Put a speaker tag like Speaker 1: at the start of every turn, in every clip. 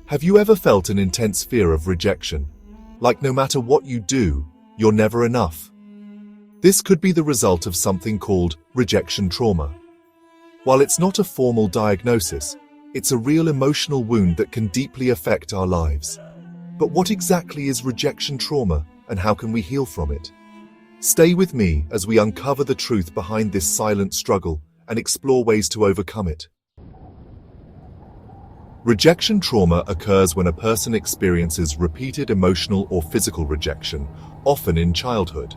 Speaker 1: Have you ever felt an intense fear of rejection? Like no matter what you do, you're never enough. This could be the result of something called rejection trauma. While it's not a formal diagnosis, it's a real emotional wound that can deeply affect our lives. But what exactly is rejection trauma, and how can we heal from it? Stay with me as we uncover the truth behind this silent struggle and explore ways to overcome it. Rejection trauma occurs when a person experiences repeated emotional or physical rejection, often in childhood.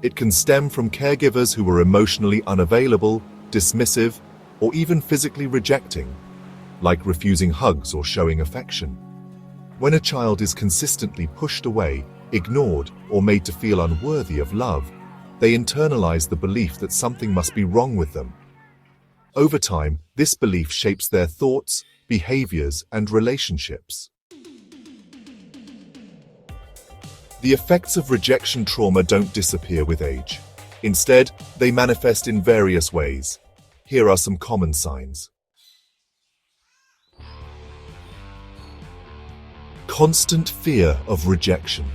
Speaker 1: It can stem from caregivers who were emotionally unavailable, dismissive, or even physically rejecting, like refusing hugs or showing affection. When a child is consistently pushed away, ignored, or made to feel unworthy of love, they internalize the belief that something must be wrong with them. Over time, this belief shapes their thoughts, behaviors, and relationships. The effects of rejection trauma don't disappear with age. Instead, they manifest in various ways. Here are some common signs. Constant fear of rejection.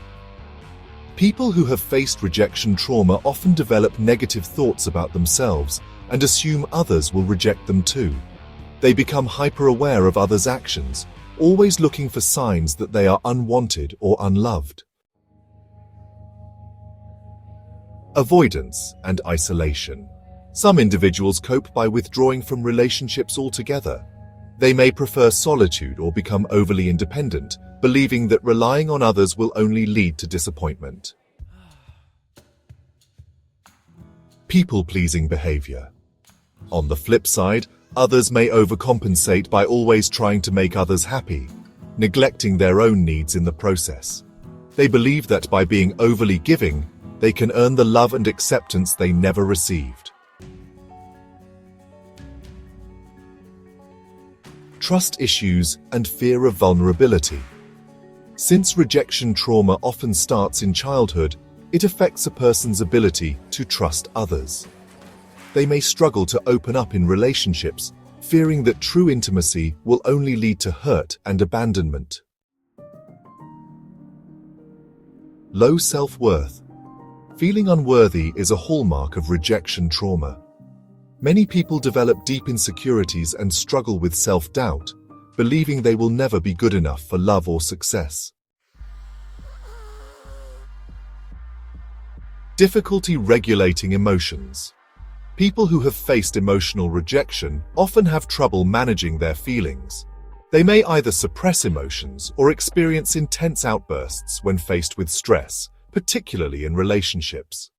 Speaker 1: People who have faced rejection trauma often develop negative thoughts about themselves and assume others will reject them too. They become hyper-aware of others' actions, always looking for signs that they are unwanted or unloved. Avoidance and isolation. Some individuals cope by withdrawing from relationships altogether. They may prefer solitude or become overly independent, believing that relying on others will only lead to disappointment. People-pleasing behavior. On the flip side, others may overcompensate by always trying to make others happy, neglecting their own needs in the process. They believe that by being overly giving, they can earn the love and acceptance they never received. Trust issues and fear of vulnerability. Since rejection trauma often starts in childhood, it affects a person's ability to trust others. They may struggle to open up in relationships, fearing that true intimacy will only lead to hurt and abandonment. Low self-worth. Feeling unworthy is a hallmark of rejection trauma. Many people develop deep insecurities and struggle with self-doubt, believing they will never be good enough for love or success. Difficulty regulating emotions. People who have faced emotional rejection often have trouble managing their feelings. They may either suppress emotions or experience intense outbursts when faced with stress, particularly in relationships.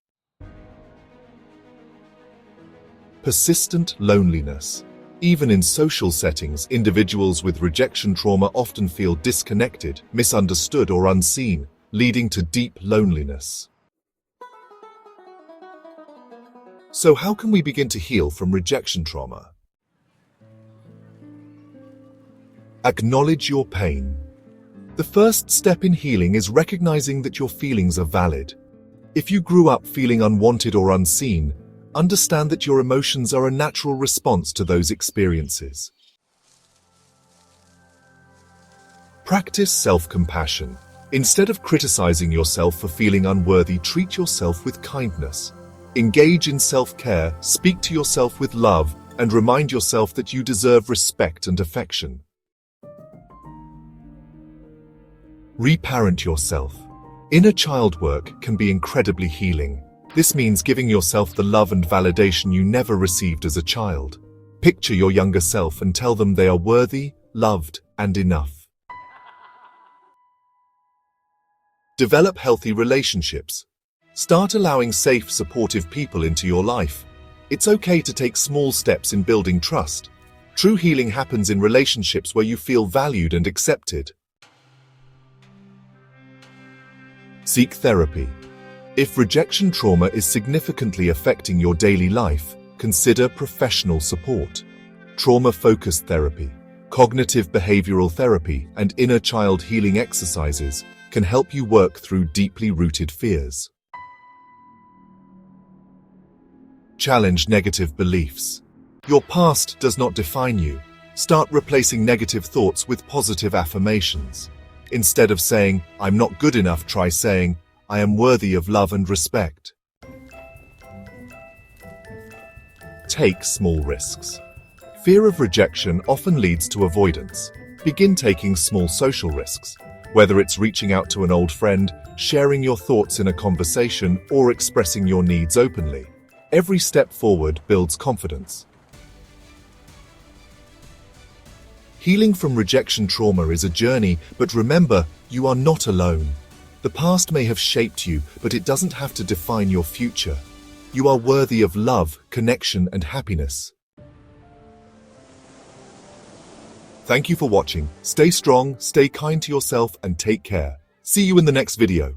Speaker 1: Persistent loneliness. Even in social settings, individuals with rejection trauma often feel disconnected, misunderstood, or unseen, leading to deep loneliness. So how can we begin to heal from rejection trauma? Acknowledge your pain. The first step in healing is recognizing that your feelings are valid. If you grew up feeling unwanted or unseen, understand that your emotions are a natural response to those experiences. Practice self-compassion. Instead of criticizing yourself for feeling unworthy, treat yourself with kindness. Engage in self-care, speak to yourself with love, and remind yourself that you deserve respect and affection. Reparent yourself. Inner child work can be incredibly healing. This means giving yourself the love and validation you never received as a child. Picture your younger self and tell them they are worthy, loved, and enough. Develop healthy relationships. Start allowing safe, supportive people into your life. It's okay to take small steps in building trust. True healing happens in relationships where you feel valued and accepted. Seek therapy. If rejection trauma is significantly affecting your daily life, consider professional support. Trauma-focused therapy, cognitive behavioral therapy, and inner child healing exercises can help you work through deeply rooted fears. Challenge negative beliefs. Your past does not define you. Start replacing negative thoughts with positive affirmations. Instead of saying, "I'm not good enough," try saying, "I am worthy of love and respect." Take small risks. Fear of rejection often leads to avoidance. Begin taking small social risks, whether it's reaching out to an old friend, sharing your thoughts in a conversation, or expressing your needs openly. Every step forward builds confidence. Healing from rejection trauma is a journey, but remember, you are not alone. The past may have shaped you, but it doesn't have to define your future. You are worthy of love, connection, and happiness. Thank you for watching. Stay strong, stay kind to yourself, and take care. See you in the next video.